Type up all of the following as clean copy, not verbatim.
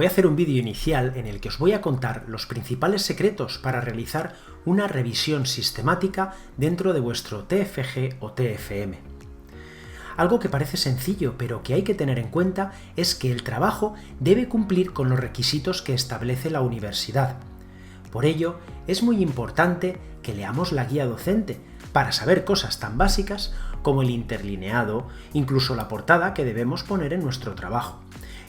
Voy a hacer un vídeo inicial en el que os voy a contar los principales secretos para realizar una revisión sistemática dentro de vuestro TFG o TFM. Algo que parece sencillo, pero que hay que tener en cuenta es que el trabajo debe cumplir con los requisitos que establece la universidad. Por ello, es muy importante que leamos la guía docente para saber cosas tan básicas como el interlineado, incluso la portada que debemos poner en nuestro trabajo.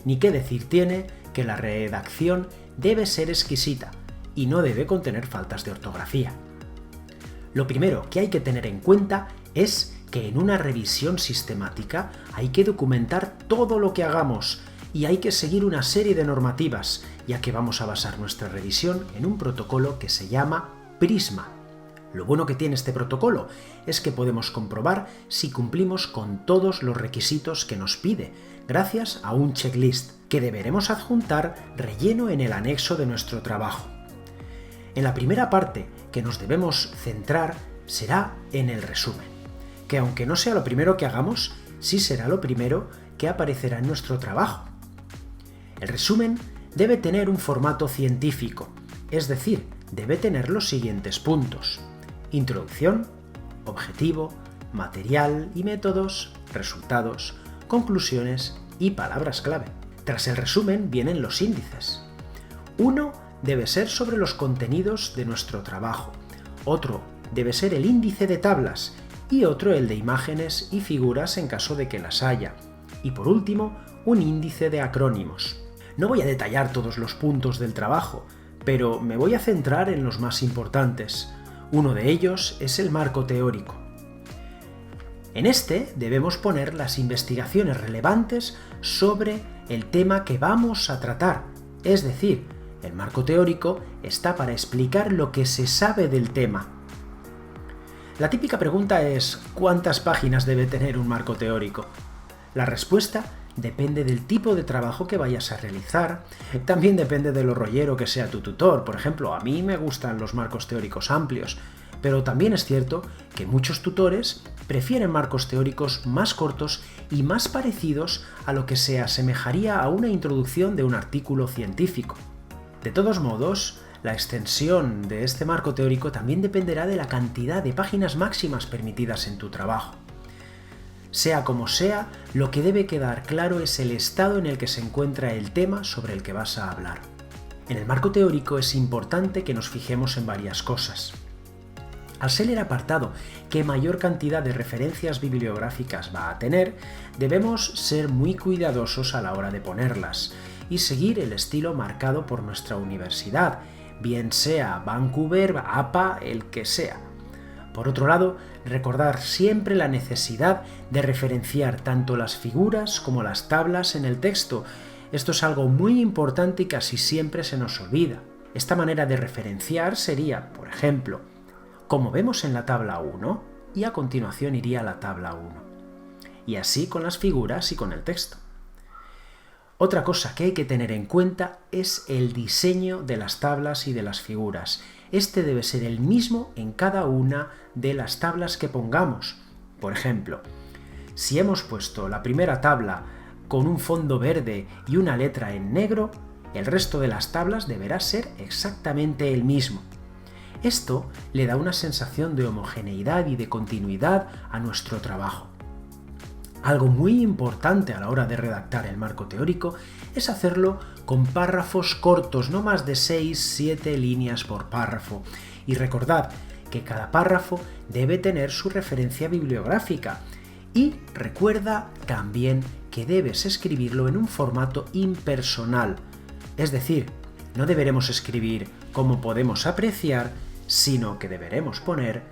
Ni qué decir tiene que la redacción debe ser exquisita y no debe contener faltas de ortografía. Lo primero que hay que tener en cuenta es que en una revisión sistemática hay que documentar todo lo que hagamos y hay que seguir una serie de normativas, ya que vamos a basar nuestra revisión en un protocolo que se llama Prisma. Lo bueno que tiene este protocolo es que podemos comprobar si cumplimos con todos los requisitos que nos pide, gracias a un checklist que deberemos adjuntar relleno en el anexo de nuestro trabajo. En la primera parte que nos debemos centrar será en el resumen, que aunque no sea lo primero que hagamos, sí será lo primero que aparecerá en nuestro trabajo. El resumen debe tener un formato científico, es decir, debe tener los siguientes puntos: introducción, objetivo, material y métodos, resultados, conclusiones y palabras clave. Tras el resumen vienen los índices. Uno debe ser sobre los contenidos de nuestro trabajo, otro debe ser el índice de tablas y otro el de imágenes y figuras en caso de que las haya. Y por último, un índice de acrónimos. No voy a detallar todos los puntos del trabajo, pero me voy a centrar en los más importantes. Uno de ellos es el marco teórico. En este debemos poner las investigaciones relevantes sobre el tema que vamos a tratar, es decir, el marco teórico está para explicar lo que se sabe del tema. La típica pregunta es: ¿cuántas páginas debe tener un marco teórico? La respuesta depende del tipo de trabajo que vayas a realizar, también depende de lo rollero que sea tu tutor. Por ejemplo, a mí me gustan los marcos teóricos amplios, pero también es cierto que muchos tutores prefieren marcos teóricos más cortos y más parecidos a lo que se asemejaría a una introducción de un artículo científico. De todos modos, la extensión de este marco teórico también dependerá de la cantidad de páginas máximas permitidas en tu trabajo. Sea como sea, lo que debe quedar claro es el estado en el que se encuentra el tema sobre el que vas a hablar. En el marco teórico es importante que nos fijemos en varias cosas. Al ser el apartado que mayor cantidad de referencias bibliográficas va a tener, debemos ser muy cuidadosos a la hora de ponerlas y seguir el estilo marcado por nuestra universidad, bien sea Vancouver, APA, el que sea. Por otro lado, recordar siempre la necesidad de referenciar tanto las figuras como las tablas en el texto. Esto es algo muy importante y casi siempre se nos olvida. Esta manera de referenciar sería, por ejemplo, como vemos en la tabla 1, y a continuación iría a la tabla 1. Y así con las figuras y con el texto. Otra cosa que hay que tener en cuenta es el diseño de las tablas y de las figuras. Este debe ser el mismo en cada una de las tablas que pongamos. Por ejemplo, si hemos puesto la primera tabla con un fondo verde y una letra en negro, el resto de las tablas deberá ser exactamente el mismo. Esto le da una sensación de homogeneidad y de continuidad a nuestro trabajo. Algo muy importante a la hora de redactar el marco teórico es hacerlo con párrafos cortos, no más de 6-7 líneas por párrafo. Y recordad que cada párrafo debe tener su referencia bibliográfica. Y recuerda también que debes escribirlo en un formato impersonal. Es decir, no deberemos escribir como podemos apreciar, sino que deberemos poner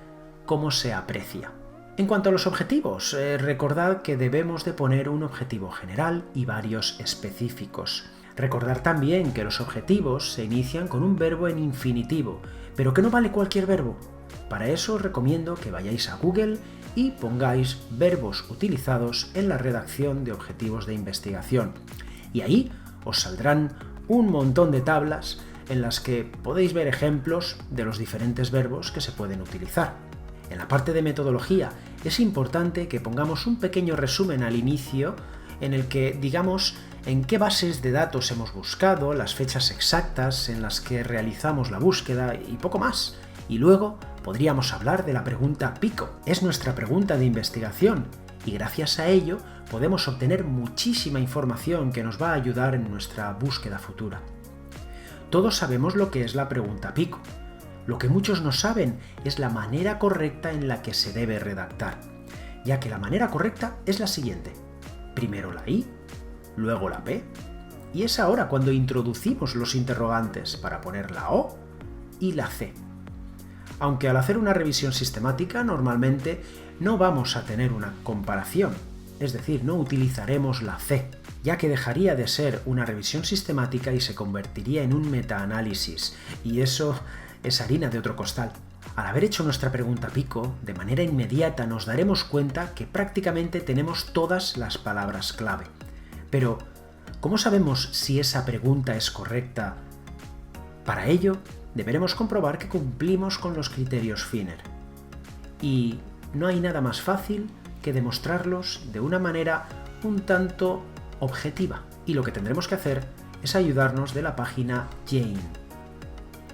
cómo se aprecia. En cuanto a los objetivos, recordad que debemos de poner un objetivo general y varios específicos. Recordar también que los objetivos se inician con un verbo en infinitivo, pero que no vale cualquier verbo. Para eso os recomiendo que vayáis a Google y pongáis verbos utilizados en la redacción de objetivos de investigación. Y ahí os saldrán un montón de tablas en las que podéis ver ejemplos de los diferentes verbos que se pueden utilizar. En la parte de metodología es importante que pongamos un pequeño resumen al inicio en el que digamos en qué bases de datos hemos buscado, las fechas exactas en las que realizamos la búsqueda y poco más. Y luego podríamos hablar de la pregunta Pico. Es nuestra pregunta de investigación y gracias a ello podemos obtener muchísima información que nos va a ayudar en nuestra búsqueda futura. Todos sabemos lo que es la pregunta Pico. Lo que muchos no saben es la manera correcta en la que se debe redactar, ya que la manera correcta es la siguiente. Primero la I, luego la P, y es ahora cuando introducimos los interrogantes para poner la O y la C. Aunque al hacer una revisión sistemática normalmente no vamos a tener una comparación, es decir, no utilizaremos la C, ya que dejaría de ser una revisión sistemática y se convertiría en un metaanálisis, y eso es harina de otro costal. Al haber hecho nuestra pregunta Pico, de manera inmediata nos daremos cuenta que prácticamente tenemos todas las palabras clave. Pero, ¿cómo sabemos si esa pregunta es correcta? Para ello, deberemos comprobar que cumplimos con los criterios Finer. Y no hay nada más fácil que demostrarlos de una manera un tanto objetiva. Y lo que tendremos que hacer es ayudarnos de la página Jane.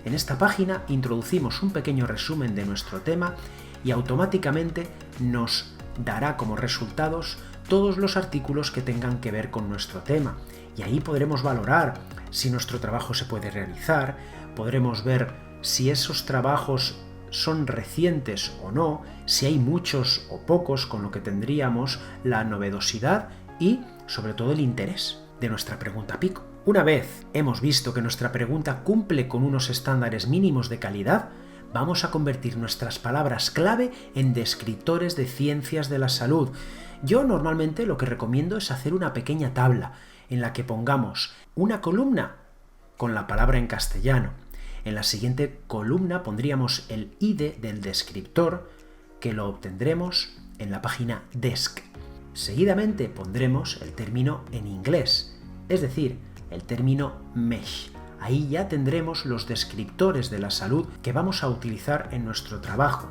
En esta página introducimos un pequeño resumen de nuestro tema y automáticamente nos dará como resultados todos los artículos que tengan que ver con nuestro tema. Y ahí podremos valorar si nuestro trabajo se puede realizar, podremos ver si esos trabajos son recientes o no, si hay muchos o pocos, con lo que tendríamos la novedosidad y, sobre todo, el interés de nuestra pregunta Pico. Una vez hemos visto que nuestra pregunta cumple con unos estándares mínimos de calidad, vamos a convertir nuestras palabras clave en descriptores de ciencias de la salud. Yo normalmente lo que recomiendo es hacer una pequeña tabla en la que pongamos una columna con la palabra en castellano. En la siguiente columna pondríamos el ID del descriptor, que lo obtendremos en la página Desk. Seguidamente pondremos el término en inglés, es decir, el término MESH. Ahí ya tendremos los descriptores de la salud que vamos a utilizar en nuestro trabajo.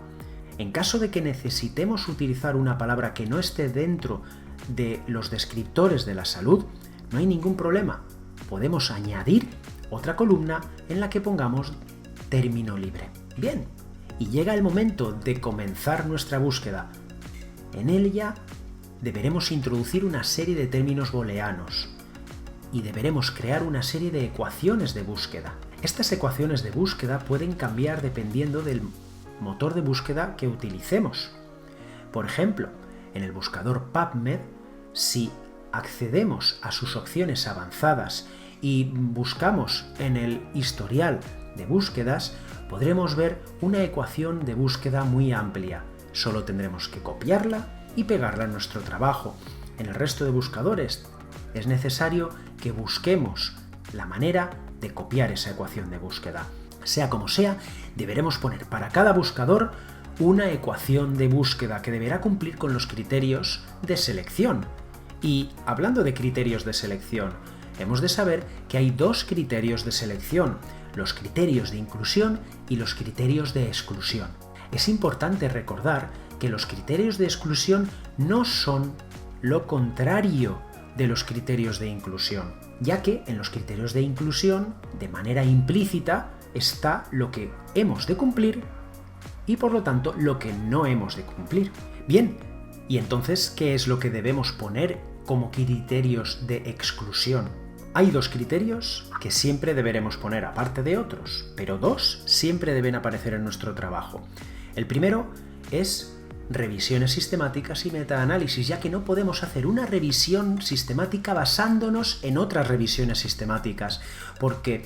En caso de que necesitemos utilizar una palabra que no esté dentro de los descriptores de la salud, no hay ningún problema. Podemos añadir otra columna en la que pongamos término libre. Bien, y llega el momento de comenzar nuestra búsqueda. En ella deberemos introducir una serie de términos booleanos y deberemos crear una serie de ecuaciones de búsqueda. Estas ecuaciones de búsqueda pueden cambiar dependiendo del motor de búsqueda que utilicemos. Por ejemplo, en el buscador PubMed, si accedemos a sus opciones avanzadas y buscamos en el historial de búsquedas, podremos ver una ecuación de búsqueda muy amplia. Solo tendremos que copiarla y pegarla en nuestro trabajo. En el resto de buscadores es necesario que busquemos la manera de copiar esa ecuación de búsqueda. Sea como sea, deberemos poner para cada buscador una ecuación de búsqueda que deberá cumplir con los criterios de selección. Y hablando de criterios de selección, hemos de saber que hay dos criterios de selección, los criterios de inclusión y los criterios de exclusión. Es importante recordar que los criterios de exclusión no son lo contrario de los criterios de inclusión, ya que en los criterios de inclusión, de manera implícita, está lo que hemos de cumplir y por lo tanto lo que no hemos de cumplir. Bien, ¿y entonces qué es lo que debemos poner como criterios de exclusión? Hay dos criterios que siempre deberemos poner aparte de otros, pero dos siempre deben aparecer en nuestro trabajo. El primero es revisiones sistemáticas y metaanálisis, ya que no podemos hacer una revisión sistemática basándonos en otras revisiones sistemáticas, porque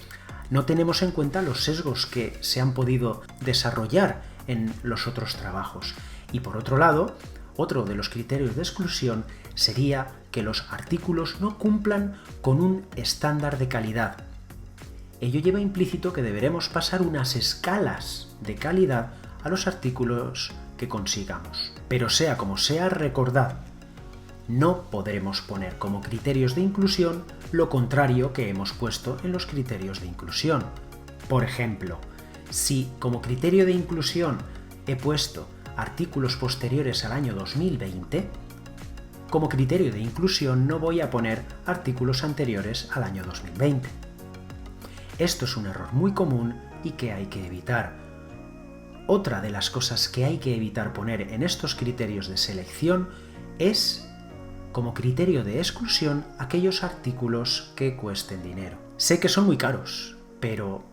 no tenemos en cuenta los sesgos que se han podido desarrollar en los otros trabajos. Y por otro lado, otro de los criterios de exclusión sería que los artículos no cumplan con un estándar de calidad. Ello lleva implícito que deberemos pasar unas escalas de calidad a los artículos que consigamos. Pero sea como sea, recordad, no podremos poner como criterios de inclusión lo contrario que hemos puesto en los criterios de inclusión. Por ejemplo, si como criterio de inclusión he puesto artículos posteriores al año 2020, como criterio de inclusión no voy a poner artículos anteriores al año 2020. Esto es un error muy común y que hay que evitar. Otra de las cosas que hay que evitar poner en estos criterios de selección es, como criterio de exclusión, aquellos artículos que cuesten dinero. Sé que son muy caros, pero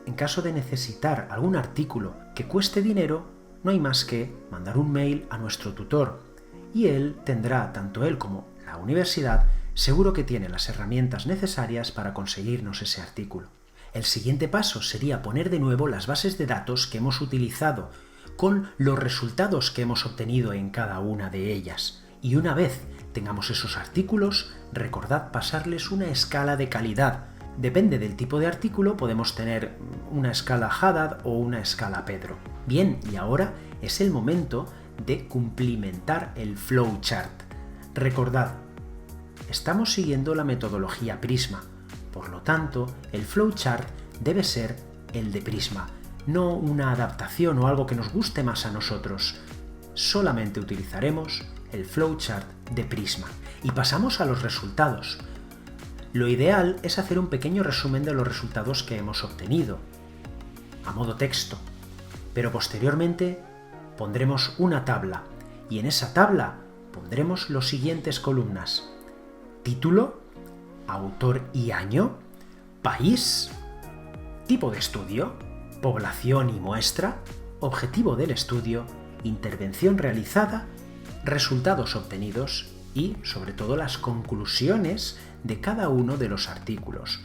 en caso de necesitar algún artículo que cueste dinero, no hay más que mandar un mail a nuestro tutor y él tendrá, tanto él como la universidad, seguro que tiene las herramientas necesarias para conseguirnos ese artículo. El siguiente paso sería poner de nuevo las bases de datos que hemos utilizado, con los resultados que hemos obtenido en cada una de ellas. Y una vez tengamos esos artículos, recordad pasarles una escala de calidad. Depende del tipo de artículo, podemos tener una escala Haddad o una escala Pedro. Bien, y ahora es el momento de cumplimentar el flowchart. Recordad, estamos siguiendo la metodología Prisma. Por lo tanto, el flowchart debe ser el de Prisma, no una adaptación o algo que nos guste más a nosotros. Solamente utilizaremos el flowchart de Prisma. Y pasamos a los resultados. Lo ideal es hacer un pequeño resumen de los resultados que hemos obtenido, a modo texto, pero posteriormente pondremos una tabla, y en esa tabla pondremos los siguientes columnas: título, autor y año, país, tipo de estudio, población y muestra, objetivo del estudio, intervención realizada, resultados obtenidos y, sobre todo, las conclusiones de cada uno de los artículos.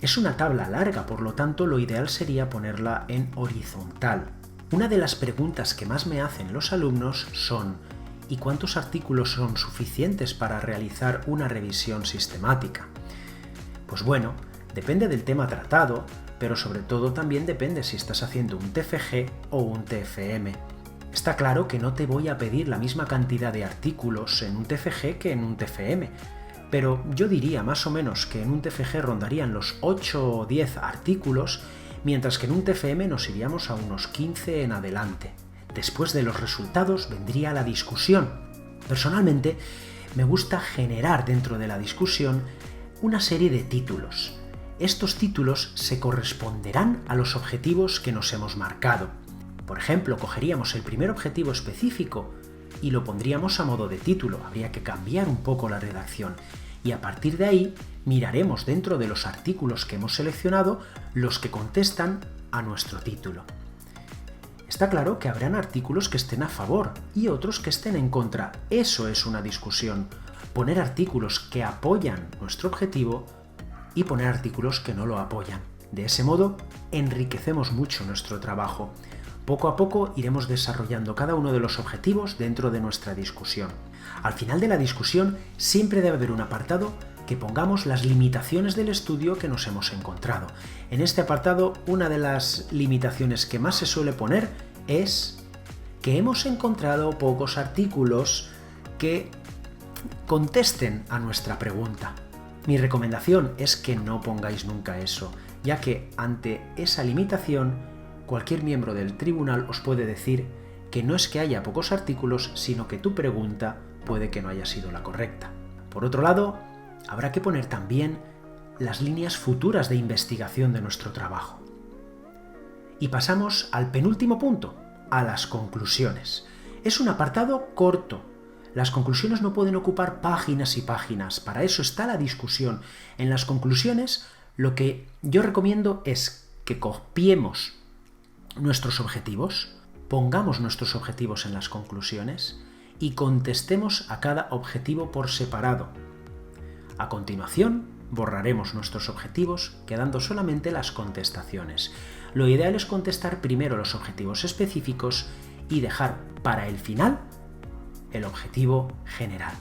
Es una tabla larga, por lo tanto, lo ideal sería ponerla en horizontal. Una de las preguntas que más me hacen los alumnos son: ¿y cuántos artículos son suficientes para realizar una revisión sistemática? Pues bueno, depende del tema tratado, pero sobre todo también depende si estás haciendo un TFG o un TFM. Está claro que no te voy a pedir la misma cantidad de artículos en un TFG que en un TFM, pero yo diría más o menos que en un TFG rondarían los 8 o 10 artículos, mientras que en un TFM nos iríamos a unos 15 en adelante. Después de los resultados vendría la discusión. Personalmente, me gusta generar dentro de la discusión una serie de títulos. Estos títulos se corresponderán a los objetivos que nos hemos marcado. Por ejemplo, cogeríamos el primer objetivo específico y lo pondríamos a modo de título. Habría que cambiar un poco la redacción. Y a partir de ahí miraremos dentro de los artículos que hemos seleccionado los que contestan a nuestro título. Está claro que habrán artículos que estén a favor y otros que estén en contra. Eso es una discusión. Poner artículos que apoyan nuestro objetivo y poner artículos que no lo apoyan. De ese modo, enriquecemos mucho nuestro trabajo. Poco a poco iremos desarrollando cada uno de los objetivos dentro de nuestra discusión. Al final de la discusión siempre debe haber un apartado que pongamos las limitaciones del estudio que nos hemos encontrado. En este apartado, una de las limitaciones que más se suele poner es que hemos encontrado pocos artículos que contesten a nuestra pregunta. Mi recomendación es que no pongáis nunca eso, ya que ante esa limitación, cualquier miembro del tribunal os puede decir que no es que haya pocos artículos, sino que tu pregunta puede que no haya sido la correcta. Por otro lado, habrá que poner también las líneas futuras de investigación de nuestro trabajo. Y pasamos al penúltimo punto, a las conclusiones. Es un apartado corto. Las conclusiones no pueden ocupar páginas y páginas. Para eso está la discusión. En las conclusiones, lo que yo recomiendo es que copiemos nuestros objetivos, pongamos nuestros objetivos en las conclusiones y contestemos a cada objetivo por separado. A continuación, borraremos nuestros objetivos, quedando solamente las contestaciones. Lo ideal es contestar primero los objetivos específicos y dejar para el final el objetivo general.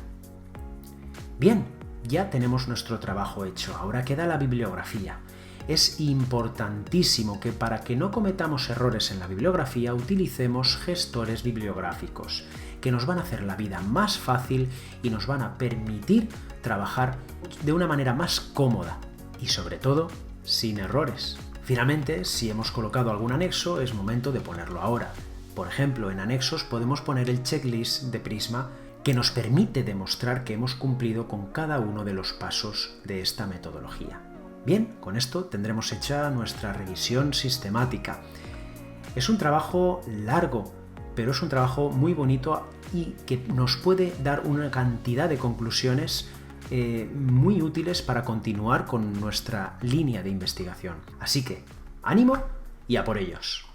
Bien, ya tenemos nuestro trabajo hecho, ahora queda la bibliografía. Es importantísimo que para que no cometamos errores en la bibliografía utilicemos gestores bibliográficos, que nos van a hacer la vida más fácil y nos van a permitir trabajar de una manera más cómoda y sobre todo sin errores. Finalmente, si hemos colocado algún anexo, es momento de ponerlo ahora. Por ejemplo, en anexos podemos poner el checklist de Prisma que nos permite demostrar que hemos cumplido con cada uno de los pasos de esta metodología. Bien, con esto tendremos hecha nuestra revisión sistemática. Es un trabajo largo, pero es un trabajo muy bonito y que nos puede dar una cantidad de conclusiones muy útiles para continuar con nuestra línea de investigación. Así que, ánimo y a por ellos.